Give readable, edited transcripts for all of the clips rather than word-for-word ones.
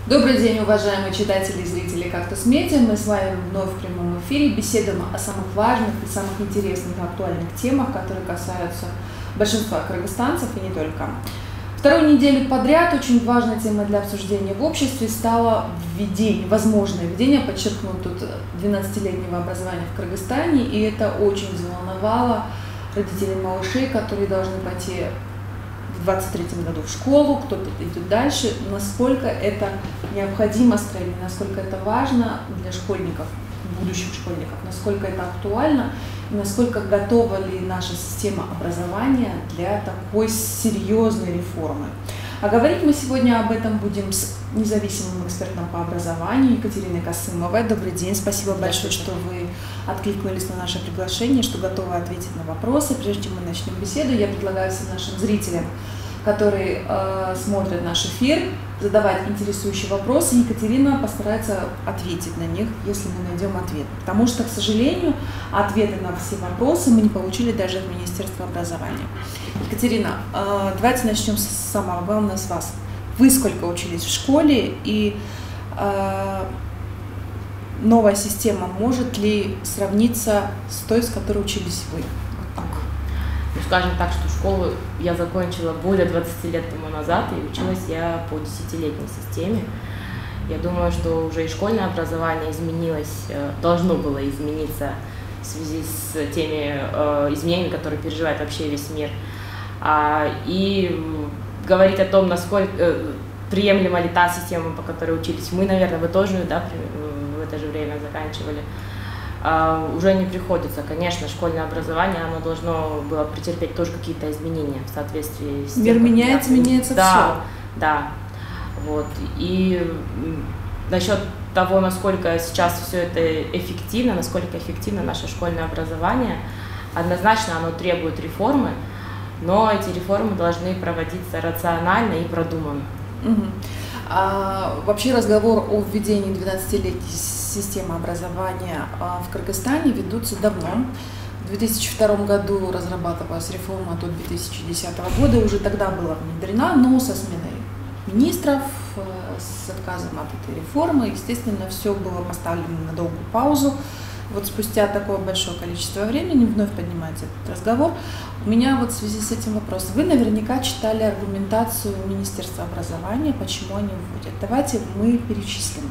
Добрый день, уважаемые читатели и зрители «Кактус Медиа». Мы с вами вновь в прямом эфире беседуем о самых важных и самых интересных и актуальных темах, которые касаются большинства кыргызстанцев и не только. Вторую неделю подряд очень важной темой для обсуждения в обществе стало возможное введение, подчеркну, тут 12-летнего образования в Кыргызстане, и это очень взволновало родителей малышей, которые должны пойти в 2023 году в школу, кто-то идет дальше, насколько это необходимо строение, насколько это важно для школьников, будущих школьников, насколько это актуально, и насколько готова ли наша система образования для такой серьезной реформы. А говорить мы сегодня об этом будем с независимым экспертом по образованию Екатериной Касымовой. Добрый день, спасибо большое, что вы откликнулись на наше приглашение, что готовы ответить на вопросы. Прежде чем мы начнем беседу, я предлагаю всем нашим зрителям, которые смотрят наш эфир, задавать интересующие вопросы. Екатерина постарается ответить на них, если мы найдем ответ. Потому что, к сожалению, ответы на все вопросы мы не получили даже от Министерства образования. Екатерина, давайте начнем с самого главного, с вас. Вы сколько учились в школе, и новая система может ли сравниться с той, с которой учились вы? Ну, скажем так, что школу я закончила более 20 лет тому назад, и училась я по 10-летней системе. Я думаю, что уже и школьное образование изменилось, должно было измениться в связи с теми изменениями, которые переживает вообще весь мир. И говорить о том, насколько приемлема ли та система, по которой учились мы, наверное, вы тоже, да, в это же время заканчивали, уже не приходится. Конечно, школьное образование, оно должно было претерпеть тоже какие-то изменения в соответствии с тем, мир меняется, меняется все. Да. Вот. И насчет того, насколько сейчас все это эффективно, насколько эффективно наше школьное образование, однозначно оно требует реформы, но эти реформы должны проводиться рационально и продуманно. Вообще разговор о введении 12-летней системы образования в Кыргызстане ведутся давно. В 2002 году разрабатывалась реформа до 2010 года, уже тогда была внедрена, но со сменой министров, с отказом от этой реформы, естественно, все было поставлено на долгую паузу. Вот спустя такое большое количество времени вновь поднимается этот разговор. У меня вот в связи с этим вопрос. Вы наверняка читали аргументацию Министерства образования, почему они вводят. Давайте мы перечислим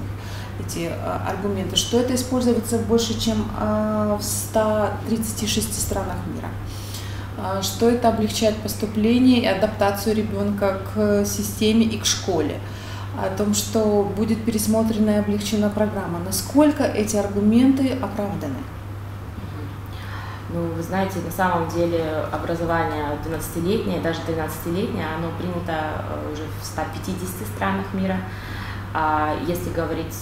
эти аргументы. Что это используется больше, чем в 136 странах мира. Что это облегчает поступление и адаптацию ребенка к системе и к школе. О том, что будет пересмотрена и облегчена программа. Насколько эти аргументы оправданы? Ну, вы знаете, на самом деле образование 12-летнее, даже 13-летнее, оно принято уже в 150 странах мира. А если говорить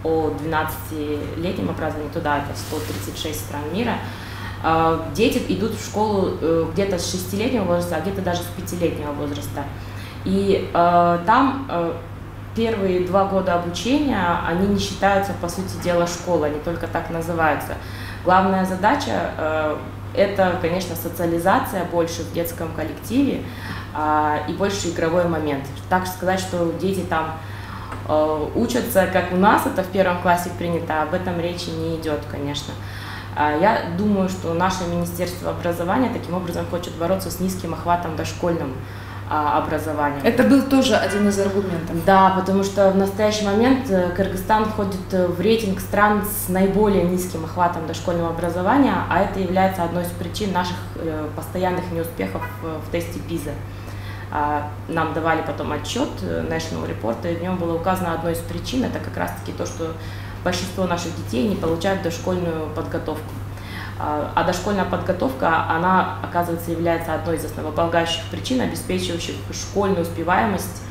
о 12-летнем образовании, то да, это 136 стран мира. Дети идут в школу где-то с 6-летнего возраста, а где-то даже с 5-летнего возраста. И там первые 2 года обучения, они не считаются, по сути дела, школой, они только так называются. Главная задача это, конечно, социализация больше в детском коллективе и больше игровой момент. Так сказать, что дети там учатся, как у нас это в 1 классе принято, об этом речи не идет, конечно. Я думаю, что наше Министерство образования таким образом хочет бороться с низким охватом дошкольным образованием. Это был тоже один из аргументов. Да, потому что в настоящий момент Кыргызстан входит в рейтинг стран с наиболее низким охватом дошкольного образования, а это является одной из причин наших постоянных неуспехов в тесте ПИЗа. Нам давали потом отчет National Report, и в нем было указано одной из причин, это как раз-таки то, что большинство наших детей не получают дошкольную подготовку. А дошкольная подготовка, она, оказывается, является одной из основополагающих причин, обеспечивающих школьную успеваемость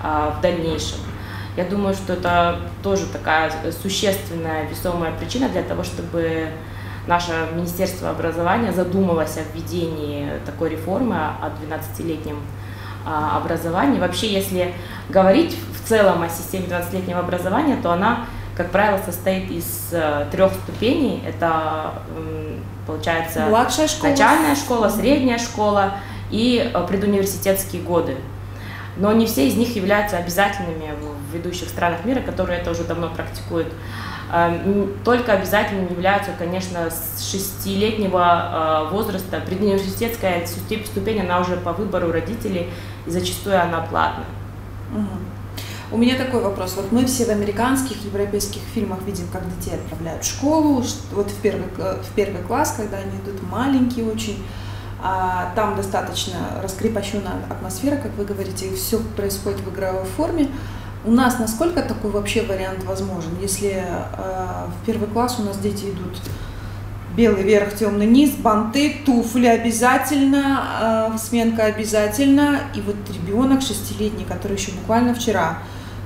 в дальнейшем. Я думаю, что это тоже такая существенная, весомая причина для того, чтобы наше Министерство образования задумалось о введении такой реформы, о 12-летнем образовании. Вообще, если говорить в целом о системе 12-летнего образования, то она, как правило, состоит из 3 ступеней. Это, получается, начальная школа, средняя школа и предуниверситетские годы. Но не все из них являются обязательными в ведущих странах мира, которые это уже давно практикуют. Только обязательно являются, конечно, с 6-летнего возраста. Предуниверситетская ступень, она уже по выбору родителей, и зачастую она платная. У меня такой вопрос. Вот мы все в американских, европейских фильмах видим, как детей отправляют в школу, вот в первый класс, когда они идут маленькие очень. Там достаточно раскрепощенная атмосфера, как вы говорите, и все происходит в игровой форме. У нас насколько такой вообще вариант возможен? Если в первый класс у нас дети идут белый верх, темный низ, банты, туфли обязательно, сменка обязательно, и вот ребенок 6-летний, который еще буквально вчера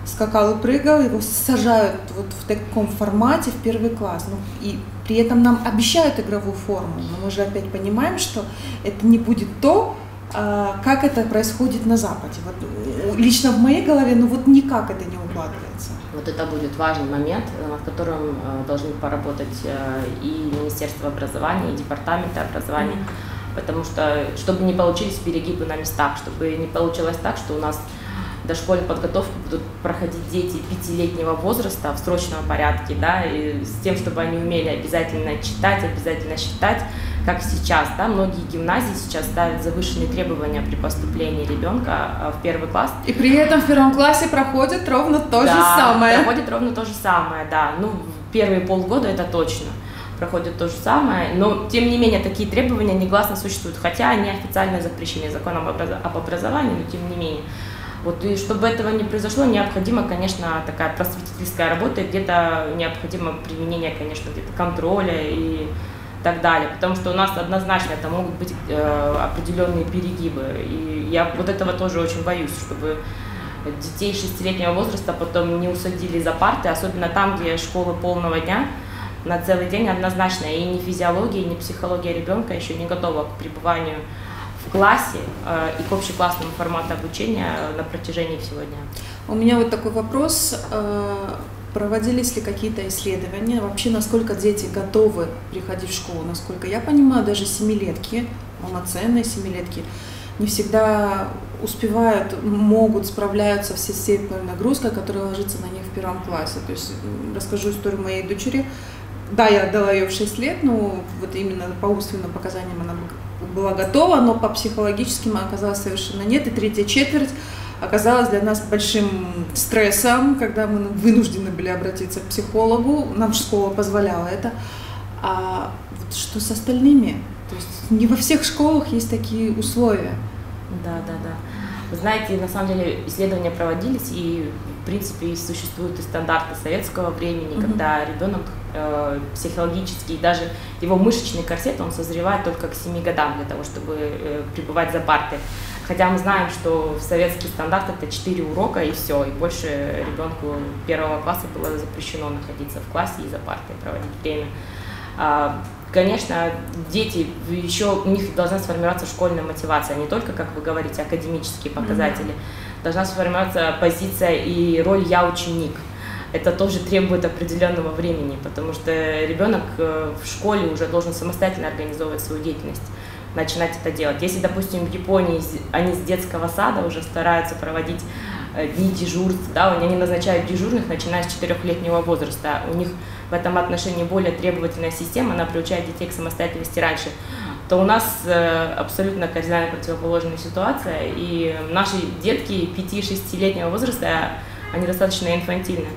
скакал и прыгал, его сажают вот в таком формате в первый класс. Ну, и при этом нам обещают игровую форму, но мы же опять понимаем, что это не будет то, как это происходит на Западе. Вот, лично в моей голове, ну вот никак это не укладывается. Вот это будет важный момент, над которым должны поработать и Министерство образования, и Департамент образования, потому что, чтобы не получились перегибы на местах, чтобы не получилось так, что у нас дошкольную подготовку будут проходить дети 5-летнего возраста в срочном порядке, да, и с тем, чтобы они умели обязательно читать, обязательно считать, как сейчас, да, многие гимназии сейчас ставят завышенные требования при поступлении ребенка в первый класс. И при этом в первом классе проходит ровно то же самое. Проходит ровно то же самое, да, ну, первые полгода это точно. Проходит то же самое, но тем не менее такие требования негласно существуют, хотя они официально запрещены законом об образовании, но тем не менее. Вот, и чтобы этого не произошло, необходима, конечно, такая просветительская работа, где-то необходимо применение, конечно, где-то контроля и так далее, потому что у нас однозначно это могут быть определенные перегибы, и я вот этого тоже очень боюсь, чтобы детей 6-летнего возраста потом не усадили за парты, особенно там, где школа полного дня, на целый день однозначно, и ни физиология, ни психология ребенка еще не готова к пребыванию в классе и к общеклассному формату обучения на протяжении всего дня. У меня вот такой вопрос. Проводились ли какие-то исследования? Вообще, насколько дети готовы приходить в школу? Насколько я понимаю, даже 7-летки, полноценные 7-летки, не всегда успевают, могут, справляются со всей нагрузкой, которая ложится на них в первом классе. То есть расскажу историю моей дочери. Да, я отдала ее в 6 лет, но вот именно по умственным показаниям она была готова, но по психологическим оказалось совершенно нет. И третья четверть оказалась для нас большим стрессом, когда мы вынуждены были обратиться к психологу, нам школа позволяла это. А вот что с остальными? То есть не во всех школах есть такие условия. Да. Вы знаете, на самом деле исследования проводились, и в принципе существуют и стандарты советского времени, когда ребенок психологически, и даже его мышечный корсет, он созревает только к 7 годам для того, чтобы пребывать за партой. Хотя мы знаем, что в советский стандарт это 4 урока и все, и больше ребенку первого класса было запрещено находиться в классе и за партой проводить время. Конечно, дети, еще у них должна сформироваться школьная мотивация, не только, как вы говорите, академические показатели. Должна сформироваться позиция и роль «я ученик». Это тоже требует определенного времени, потому что ребенок в школе уже должен самостоятельно организовывать свою деятельность, начинать это делать. Если, допустим, в Японии они с детского сада уже стараются проводить дни дежурств, да, они назначают дежурных, начиная с 4-летнего возраста. У них в этом отношении более требовательная система, она приучает детей к самостоятельности раньше. То у нас абсолютно кардинально противоположная ситуация, и наши детки 5-6-летнего возраста, они достаточно инфантильны.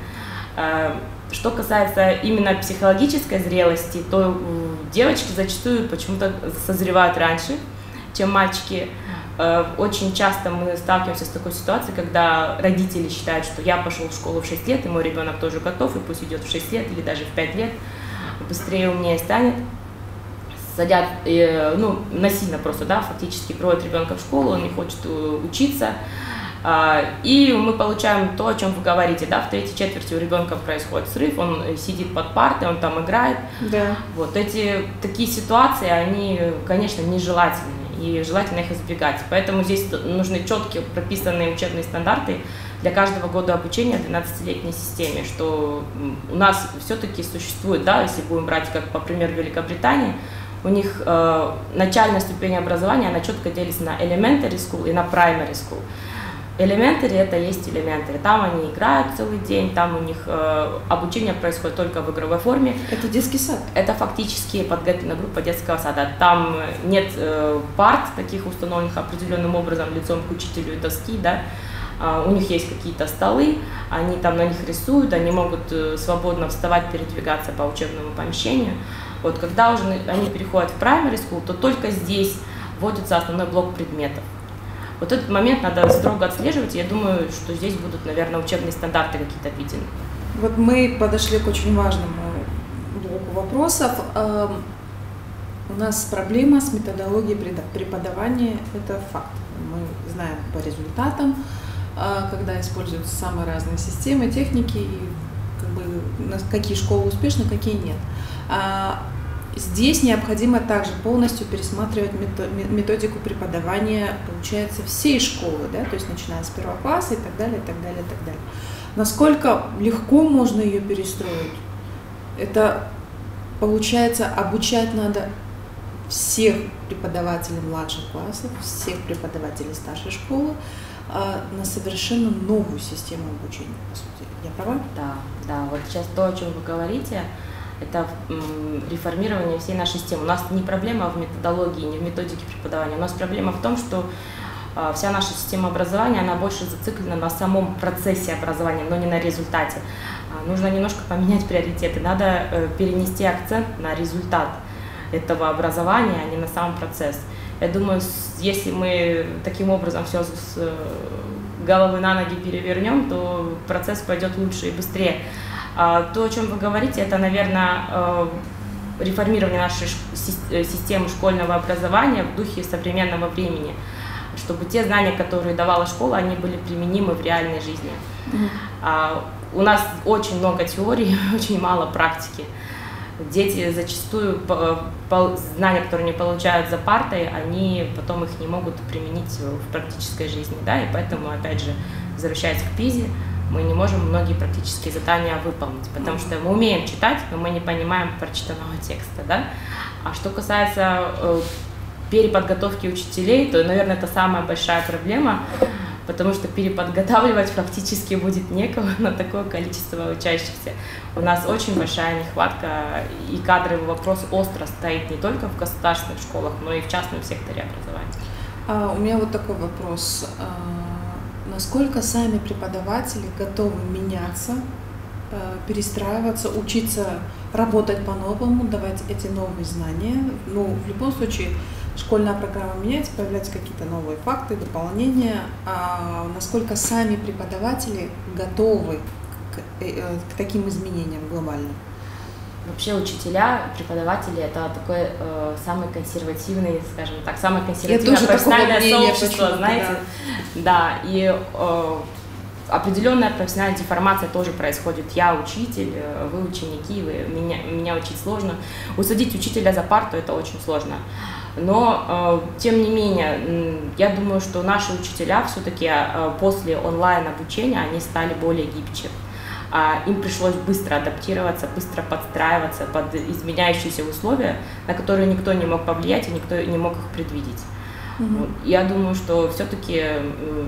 Что касается именно психологической зрелости, то девочки зачастую почему-то созревают раньше, чем мальчики. Очень часто мы сталкиваемся с такой ситуацией, когда родители считают, что я пошел в школу в 6 лет, и мой ребенок тоже готов, и пусть идет в 6 лет или даже в 5 лет, быстрее, умнее станет. Садят, насильно просто, да, фактически проводят ребенка в школу, он не хочет учиться. И мы получаем то, о чем вы говорите, да, в третьей четверти у ребенка происходит срыв, он сидит под партой, он там играет. Да. Вот такие ситуации, они, конечно, нежелательны, и желательно их избегать. Поэтому здесь нужны четкие прописанные учебные стандарты для каждого года обучения в 12-летней системе, что у нас все-таки существует, да, если будем брать как по примеру Великобритании, у них начальная ступень образования, она четко делится на elementary school и на primary school. Elementary это есть Elementary. Там они играют целый день, там у них обучение происходит только в игровой форме. Это детский сад? Это фактически подготовительная группа детского сада. Там нет парт, таких установленных определенным образом лицом к учителю и доски, да. У них есть какие-то столы, они там на них рисуют, они могут свободно вставать, передвигаться по учебному помещению. Вот когда уже они переходят в primary school, то только здесь вводится основной блок предметов. Вот этот момент надо строго отслеживать, и я думаю, что здесь будут, наверное, учебные стандарты какие-то введены. Вот мы подошли к очень важному блоку вопросов. У нас проблема с методологией преподавания, это факт. Мы знаем по результатам, когда используются самые разные системы, техники, и какие школы успешны, какие нет. Здесь необходимо также полностью пересматривать методику преподавания, получается, всей школы, да, то есть начиная с 1 класса и так далее, и так далее, и так далее. Насколько легко можно ее перестроить? Это, получается, обучать надо всех преподавателей младших классов, всех преподавателей старшей школы на совершенно новую систему обучения, по сути. Я права? Да, вот сейчас то, о чем вы говорите, это реформирование всей нашей системы. У нас не проблема в методологии, не в методике преподавания, у нас проблема в том, что вся наша система образования, она больше зациклена на самом процессе образования, но не на результате. Нужно немножко поменять приоритеты, надо перенести акцент на результат этого образования, а не на сам процесс. Я думаю, если мы таким образом все с головы на ноги перевернем, то процесс пойдет лучше и быстрее. То, о чем вы говорите, это, наверное, реформирование нашей системы школьного образования в духе современного времени, чтобы те знания, которые давала школа, они были применимы в реальной жизни. У нас очень много теорий, очень мало практики. Дети зачастую знания, которые они получают за партой, они потом их не могут применить в практической жизни, да, и поэтому, опять же, возвращаясь к ПИЗе, мы не можем многие практические задания выполнить, потому что мы умеем читать, но мы не понимаем прочитанного текста, да. А что касается переподготовки учителей, то, наверное, это самая большая проблема, потому что переподготавливать фактически будет некого на такое количество учащихся. У нас очень большая нехватка, и кадровый вопрос остро стоит не только в государственных школах, но и в частном секторе образования. У меня вот такой вопрос. Насколько сами преподаватели готовы меняться, перестраиваться, учиться работать по-новому, давать эти новые знания? Ну, в любом случае, школьная программа меняется, появляются какие-то новые факты, дополнения. Насколько сами преподаватели готовы к таким изменениям глобальным? Вообще учителя, преподаватели – это такой самый консервативный, скажем так, самое консервативное профессиональное сообщество, знаете. Да, и определенная профессиональная деформация тоже происходит. Я учитель, вы ученики, меня учить сложно. Усадить учителя за парту – это очень сложно. Но, тем не менее, я думаю, что наши учителя все-таки после онлайн-обучения, они стали более гибче. Им пришлось быстро адаптироваться, быстро подстраиваться под изменяющиеся условия, на которые никто не мог повлиять и никто не мог их предвидеть. Вот. Я думаю, что все-таки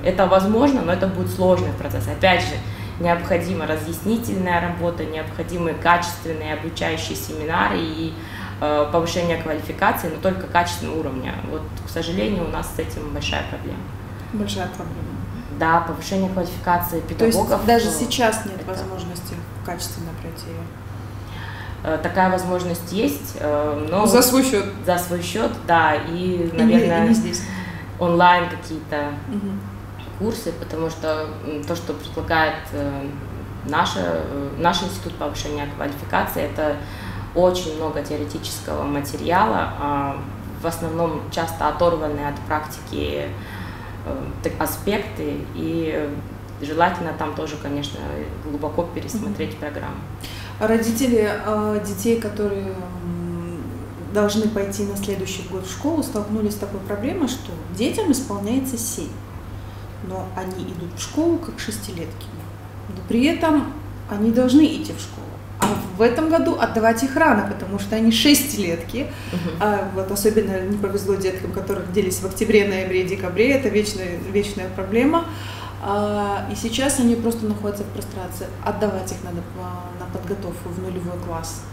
это возможно, но это будет сложный процесс. Опять же, необходима разъяснительная работа, необходимы качественные обучающие семинары и повышение квалификации, но только качественного уровня. Вот, к сожалению, у нас с этим большая проблема. Большая проблема. Да, повышение квалификации педагогов. То есть даже сейчас нет возможности качественно пройти ее? Такая возможность есть, но за свой счет. За свой счет, да, и, наверное, не здесь. Онлайн какие-то курсы, потому что то, что предлагает наш институт повышения квалификации, это очень много теоретического материала, в основном часто оторванные от практики аспекты, и желательно там тоже, конечно, глубоко пересмотреть программу. Родители детей, которые должны пойти на следующий год в школу, столкнулись с такой проблемой, что детям исполняется 7, но они идут в школу как шестилетки, но при этом они должны идти в школу. А в этом году отдавать их рано, потому что они шестилетки. Вот особенно не повезло деткам, которые родились в октябре, ноябре, декабре. Это вечная проблема. И сейчас они просто находятся в прострации. Отдавать их надо на подготовку в нулевой класс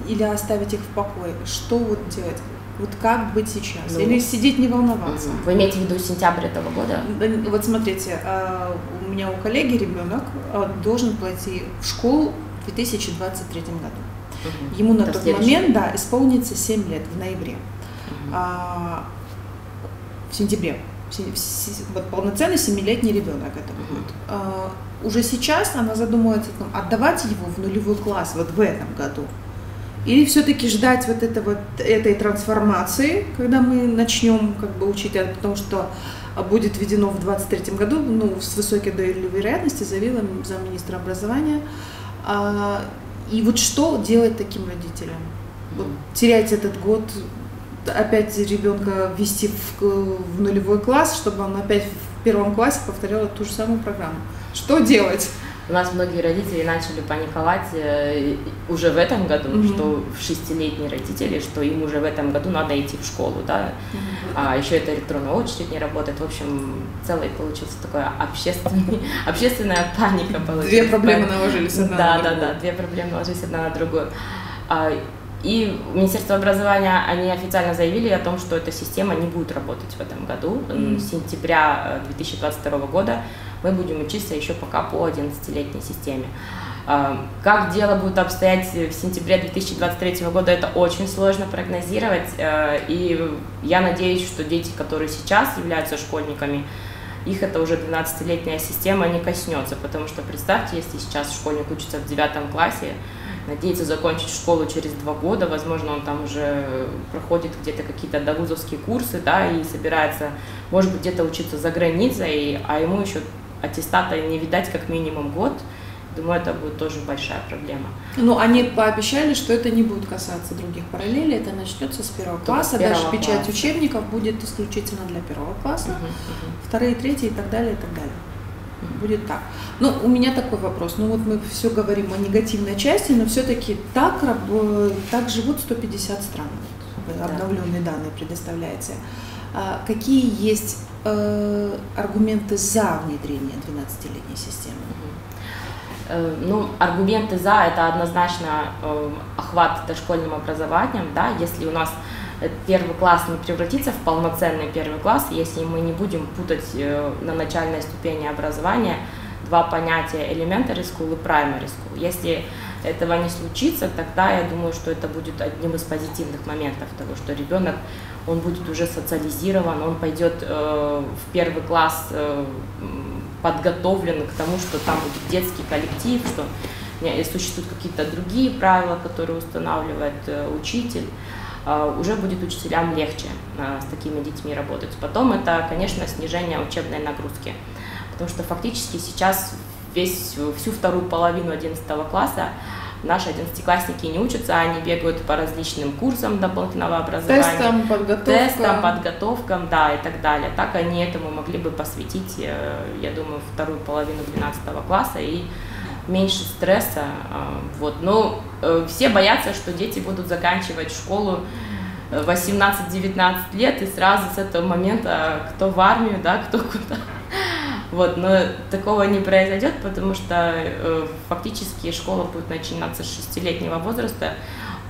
или оставить их в покое. Что вот делать? Вот как быть сейчас? Или сидеть не волноваться? Вы имеете в виду сентябрь этого года? Вот смотрите, у меня у коллеги ребенок должен пойти в школу в 2023 году. Ему на тот момент исполнится 7 лет в ноябре. В сентябре. Вот полноценный 7-летний ребенок это будет. Уже сейчас она задумывается о том, отдавать его в нулевой класс вот в этом году. Или все-таки ждать вот этой трансформации, когда мы начнем как бы учить, потому что будет введено в 2023 году, с высокой долей вероятности, заявила замминистра образования. И вот что делать таким родителям? Вот терять этот год, опять ребенка ввести в нулевой класс, чтобы он опять в первом классе повторял ту же самую программу. Что делать? У нас многие родители начали паниковать уже в этом году, что 6-летние родители, что им уже в этом году надо идти в школу, да, а еще эта электронная очередь не работает. В общем, целый получился такой общественная паника получилась. Две проблемы наложились одна на другую. Да, две проблемы наложились одна на другую. И Министерство образования, они официально заявили о том, что эта система не будет работать в этом году. С сентября 2022 года мы будем учиться еще пока по 11-летней системе. Как дело будет обстоять в сентябре 2023 года, это очень сложно прогнозировать. И я надеюсь, что дети, которые сейчас являются школьниками, их это уже 12-летняя система не коснется. Потому что представьте, если сейчас школьник учится в 9 классе, надеется закончить школу через 2 года, возможно, он там уже проходит где-то какие-то довузовские курсы, да, и собирается, может быть, где-то учиться за границей, а ему еще аттестата не видать как минимум год. Думаю, это будет тоже большая проблема. Они пообещали, что это не будет касаться других параллелей, это начнется с 1 класса, даже печать учебников будет исключительно для 1 класса, 2-й, 3-й и так далее, и так далее. Будет так. У меня такой вопрос. Вот мы все говорим о негативной части, но все-таки так живут 150 стран. Обновленные данные предоставляете. Какие есть аргументы за внедрение 12-летней системы? Аргументы за это однозначно охват дошкольным образованием, да, если у нас 1 класс не превратится в полноценный 1 класс, если мы не будем путать на начальной ступени образования два понятия elementary school и primary school. Если этого не случится, тогда я думаю, что это будет одним из позитивных моментов того, что ребенок, он будет уже социализирован, он пойдет в 1 класс подготовлен к тому, что там будет детский коллектив, что существуют какие-то другие правила, которые устанавливает учитель. Уже будет учителям легче с такими детьми работать. Потом это, конечно, снижение учебной нагрузки, потому что фактически сейчас всю вторую половину 11 класса наши 11-классники не учатся, они бегают по различным курсам дополнительного образования, тестам, подготовкам, да, и так далее. Так они этому могли бы посвятить, я думаю, вторую половину 12 класса и меньше стресса. Но все боятся, что дети будут заканчивать школу 18-19 лет и сразу с этого момента кто в армию, да, кто куда. Но такого не произойдет, потому что фактически школа будет начинаться с 6-летнего возраста.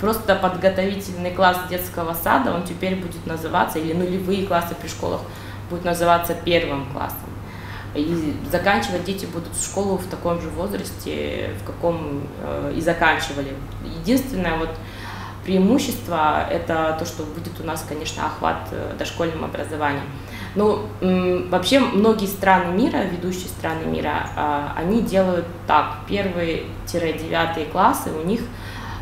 Просто подготовительный класс детского сада, он теперь будет называться, или нулевые классы при школах будут называться 1 классом. И заканчивать дети будут школу в таком же возрасте, в каком и заканчивали. Единственное преимущество – это то, что будет у нас, конечно, охват дошкольным образованием. Вообще многие страны мира, ведущие страны мира, они делают так: 1-9 классы у них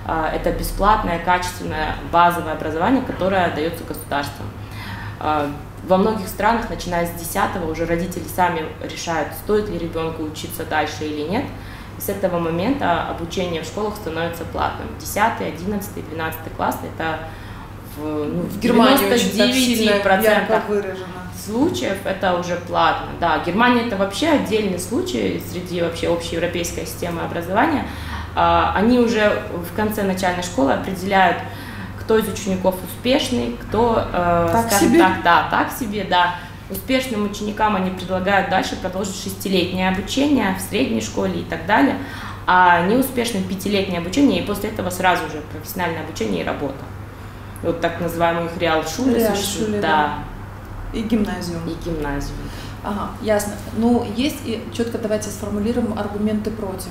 это бесплатное, качественное, базовое образование, которое дается государством. Во многих странах, начиная с 10-го, уже родители сами решают, стоит ли ребенку учиться дальше или нет. И с этого момента обучение в школах становится платным. 10, 11, 12 класс – это в 99% случаев это уже платно. Да, Германия – это вообще отдельный случай среди вообще общеевропейской системы образования. Они уже в конце начальной школы определяют, кто из учеников успешный, кто, так себе, да. Успешным ученикам они предлагают дальше продолжить 6-летнее обучение в средней школе и так далее, а неуспешным 5-летнее обучение и после этого сразу же профессиональное обучение и работа. Вот так называемый их реал-шуле существует. Да. И гимназиум. И гимназиум. Ага, ясно. Ну, есть и четко давайте сформулируем аргументы против.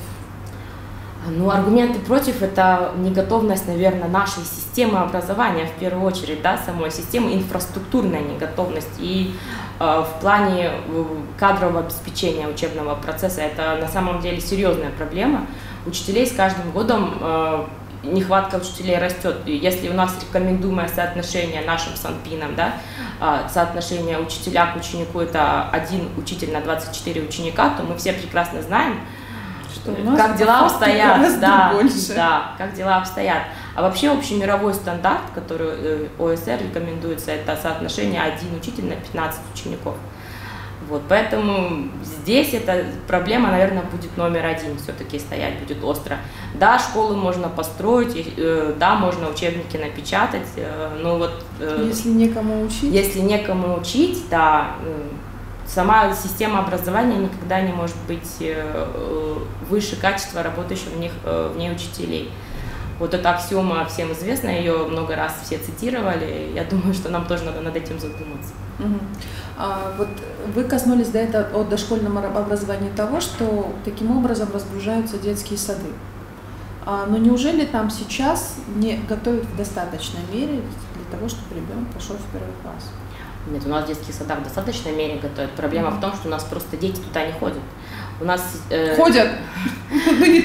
Ну, аргументы против – это неготовность, наверное, нашей системы образования, в первую очередь, да, самой системы, инфраструктурная неготовность. И в плане кадрового обеспечения учебного процесса это на самом деле серьезная проблема. Учителей с каждым годом нехватка учителей растет. Если у нас рекомендуемое соотношение нашим санпинам, да, соотношение учителя к ученику – это 1 учитель на 24 ученика, то мы все прекрасно знаем, как дела обстоят, да, как дела обстоят. А вообще общемировой стандарт, который ОСР рекомендуется, это соотношение 1 учитель на 15 учеников. Вот, поэтому здесь эта проблема, наверное, будет номер 1 все-таки стоять, будет остро. Да, школы можно построить, да, можно учебники напечатать, но вот… Если некому учить? Если некому учить, да. Сама система образования никогда не может быть выше качества работающих в ней учителей. Вот эта аксиома всем известна, ее много раз все цитировали. Я думаю, что нам тоже надо над этим задуматься. Вот вы коснулись до этого о дошкольном образовании того, что таким образом разгружаются детские сады. Но неужели там сейчас не готовят в достаточной мере для того, чтобы ребенок пошел в 1 класс? Нет, у нас в детских садах в достаточной мере готовят. Проблема в том, что у нас просто дети туда не ходят. У нас… Ходят, но не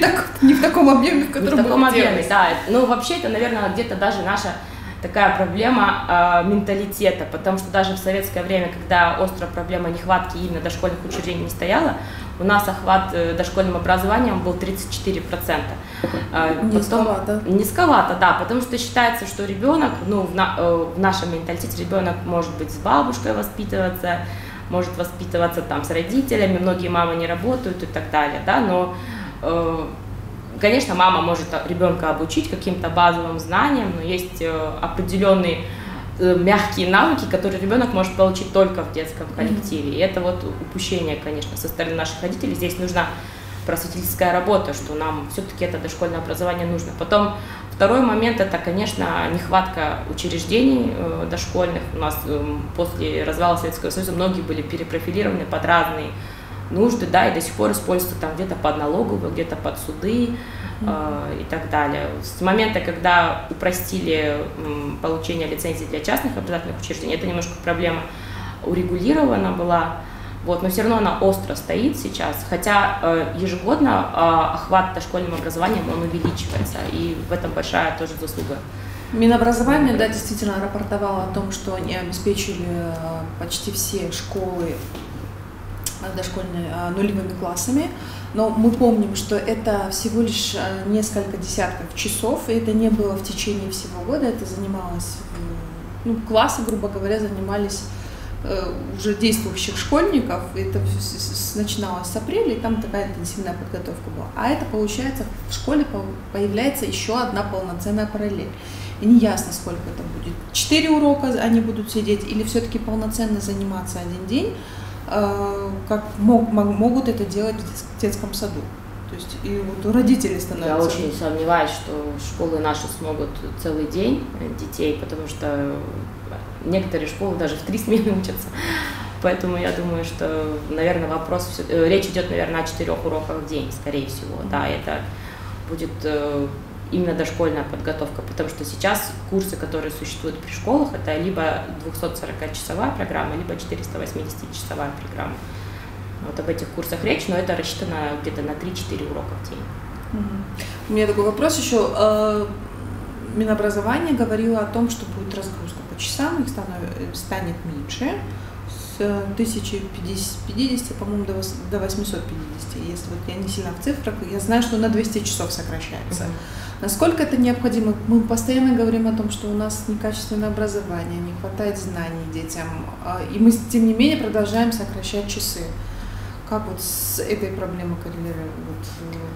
в таком объеме, в котором не в таком объеме, да. Ну, вообще, это, наверное, где-то даже наша такая проблема менталитета, потому что даже в советское время, когда острая проблема нехватки именно дошкольных учреждений не стояла, у нас охват дошкольным образованием был 34%. Низковато. Низковато, да, потому что считается, что ребенок, ну, в нашем менталитете ребенок может быть с бабушкой воспитываться, может воспитываться там с родителями, многие мамы не работают и так далее, да, но, конечно, мама может ребенка обучить каким-то базовым знаниям, но есть определенные мягкие навыки, которые ребенок может получить только в детском коллективе. И это вот упущение, конечно, со стороны наших родителей. Здесь нужна просветительская работа, что нам все-таки это дошкольное образование нужно. Потом второй момент – это, конечно, нехватка учреждений дошкольных. У нас после развала Советского Союза многие были перепрофилированы под разные нужды, да, и до сих пор используются там где-то под налоговую, где-то под суды и так далее. С момента, когда упростили получение лицензий для частных образовательных учреждений, это немножко проблема урегулирована была, вот, но все равно она остро стоит сейчас, хотя ежегодно охват дошкольным образованием он увеличивается, и в этом большая тоже заслуга. Минобразование, да, действительно рапортовало о том, что они обеспечили почти все школы дошкольные нулевыми классами, но мы помним, что это всего лишь несколько десятков часов, и это не было в течение всего года, это занималось, ну, классы, грубо говоря, занимались уже действующих школьников, это начиналось с апреля, и там такая интенсивная подготовка была. А это, получается, в школе появляется еще одна полноценная параллель. И не ясно, сколько это будет. 4 урока они будут сидеть или все-таки полноценно заниматься один день, как могут это делать в детском саду. То есть и вот у родителей становится… Я очень сомневаюсь, что школы наши смогут целый день детей, потому что некоторые школы даже в 3 смены учатся. Поэтому я думаю, что, наверное, речь идет, наверное, о 4 уроках в день, скорее всего. Да, это будет именно дошкольная подготовка, потому что сейчас курсы, которые существуют при школах, это либо 240-часовая программа, либо 480-часовая программа. Вот об этих курсах речь, но это рассчитано где-то на 3-4 урока в день. У меня такой вопрос еще. Минобразование говорило о том, что будет разгрузка по часам, их станет меньше, с 1050, по-моему, до 850. Если вот я не сильно в цифрах, я знаю, что на 200 часов сокращается. Насколько это необходимо? Мы постоянно говорим о том, что у нас некачественное образование, не хватает знаний детям, и мы, тем не менее, продолжаем сокращать часы. Как вот с этой проблемой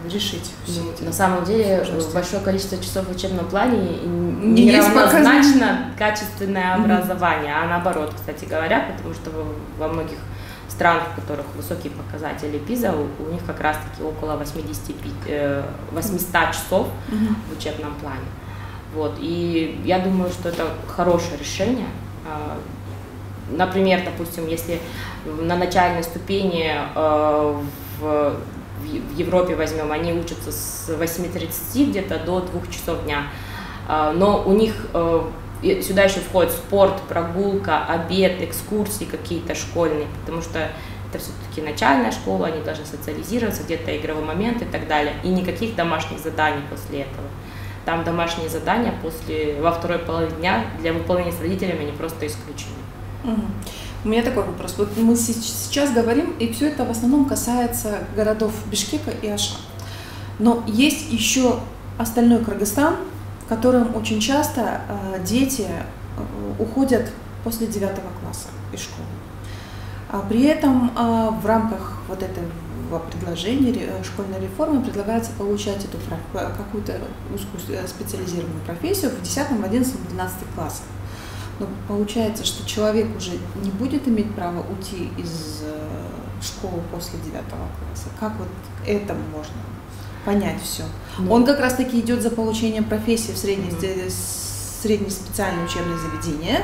решить все эти? На самом деле сложности? Большое количество часов в учебном плане не равнозначно качественное образование, а наоборот, кстати говоря, потому что во многих странах, в которых высокие показатели ПИЗа, у них как раз-таки около 800 часов в учебном плане. Вот. И я думаю, что это хорошее решение. Например, допустим, если на начальной ступени в Европе возьмем, они учатся с 8:30 где-то до 2 часов дня, но у них сюда еще входит спорт, прогулка, обед, экскурсии какие-то школьные, потому что это все-таки начальная школа, они должны социализироваться, где-то игровой момент и так далее, и никаких домашних заданий после этого. Там домашние задания во второй половине дня для выполнения с родителями они просто исключены. У меня такой вопрос. Вот мы сейчас говорим, и все это в основном касается городов Бишкека и Ашан. Но есть еще остальной Кыргызстан, в котором очень часто дети уходят после 9 класса из школы. А при этом в рамках вот этого предложения школьной реформы предлагается получать эту какую-то узкую специализированную профессию в 10, 11, 12 классах. Но получается, что человек уже не будет иметь права уйти из школы после 9 класса. Как вот это можно понять все? Он как раз-таки идет за получением профессии в среднеспециальное учебное заведение,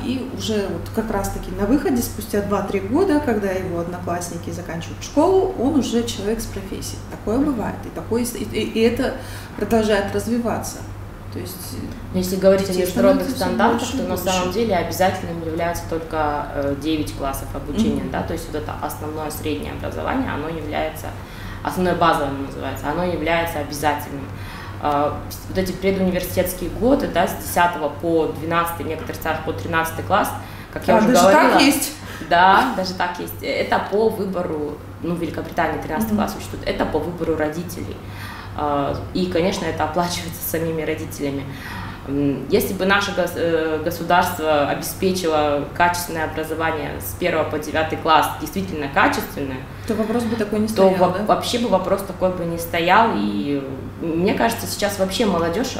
и уже вот как раз-таки на выходе, спустя 2-3 года, когда его одноклассники заканчивают школу, он уже человек с профессией. Такое бывает, и это продолжает развиваться. То есть, если говорить о международных стандартах, то на самом деле обязательным является только 9 классов обучения, да, то есть вот это основное среднее образование, оно является, основное базовое называется, оно является обязательным. Вот эти предуниверситетские годы, да, с 10 по 12, в некоторых странах по 13 класс, как я уже говорила. Так есть? Да, даже так есть. Это по выбору, в Великобритании 13 класс учат, это по выбору родителей. И, конечно, это оплачивается самими родителями. Если бы наше государство обеспечило качественное образование с 1 по 9 класс, действительно качественное, то вопрос бы такой не стоял, то вообще бы вопрос такой бы не стоял. И мне кажется, сейчас вообще молодежь,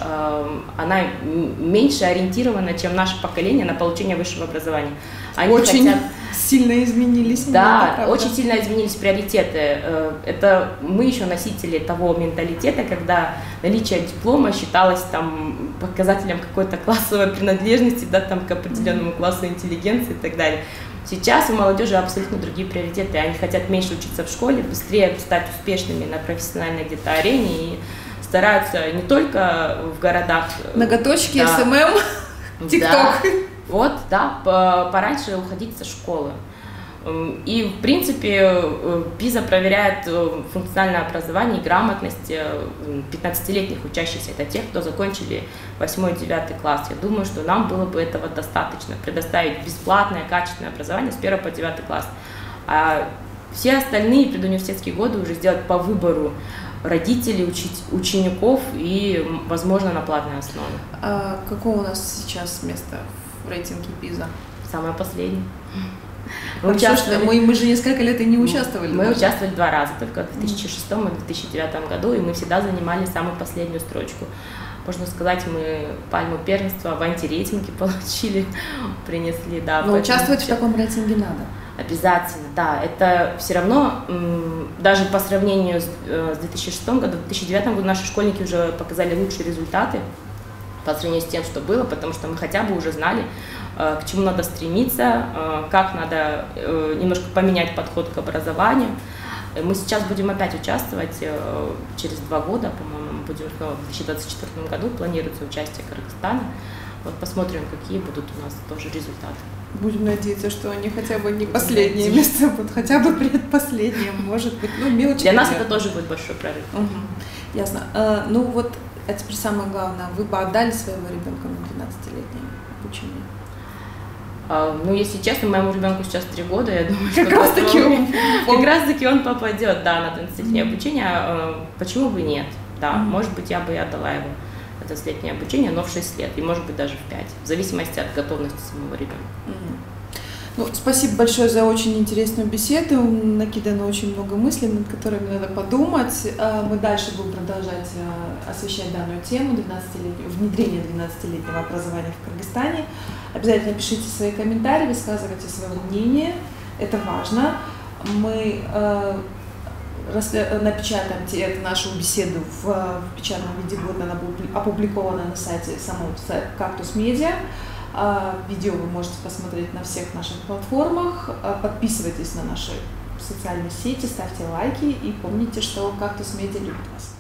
она меньше ориентирована, чем наше поколение на получение высшего образования. Они очень сильно изменились. Да, очень сильно изменились приоритеты. Это мы еще носители того менталитета, когда наличие диплома считалось там показателем какой-то классовой принадлежности, да, там к определенному классу интеллигенции и так далее. Сейчас у молодежи абсолютно другие приоритеты. Они хотят меньше учиться в школе, быстрее стать успешными на профессиональной где-то арене и стараются не только в городах. Ноготочки, да, СММ, ТикТок. Вот, да, пораньше уходить со школы. И, в принципе, ПИЗа проверяет функциональное образование и грамотность 15-летних учащихся. Это те, кто закончили 8-9 класс. Я думаю, что нам было бы этого достаточно, предоставить бесплатное, качественное образование с 1 по 9 класс. А все остальные предуниверситетские годы уже сделать по выбору родителей, учеников и, возможно, на платной основе. А какое у нас сейчас место в рейтинге ПИЗа? Самое последнее. Мы же несколько лет и не участвовали. Мы участвовали 2 раза, только в 2006 и 2009 году, и мы всегда занимали самую последнюю строчку. Можно сказать, мы пальму первенства в антирейтинге получили, принесли, да. Но участвовать в таком рейтинге надо. Обязательно, да. Это все равно, даже по сравнению с 2006 годом, в 2009 году наши школьники уже показали лучшие результаты по сравнению с тем, что было, потому что мы хотя бы уже знали, к чему надо стремиться, как надо немножко поменять подход к образованию. Мы сейчас будем опять участвовать через 2 года, по-моему, будем снова в 2024 году, планируется участие Кыргызстана. Вот посмотрим, какие будут у нас тоже результаты. Будем надеяться, что они хотя бы не последнее место будут, хотя бы предпоследнее, может быть, мелочи. Для нас это тоже будет большой прорыв. Ясно. Ну вот, а теперь самое главное, вы бы отдали своего ребенка на 12-летнее обучение? Ну, если честно, моему ребенку сейчас 3 года, я думаю, что как раз таки он попадет, да, на 12-летнее обучение. Почему бы нет? Да, может быть, я бы и отдала его на 12-летнее обучение, но в 6 лет, и может быть даже в 5, в зависимости от готовности самого ребенка. Ну, спасибо большое за очень интересную беседу. Накидано очень много мыслей, над которыми надо подумать. Мы дальше будем продолжать освещать данную тему внедрения 12-летнего образования в Кыргызстане. Обязательно пишите свои комментарии, высказывайте свое мнение. Это важно. Мы напечатаем нашу беседу в печатном виде, будет она опубликована на сайте самого сайта Cactus Media. Видео вы можете посмотреть на всех наших платформах. Подписывайтесь на наши социальные сети, ставьте лайки и помните, что Cactus Media любит вас.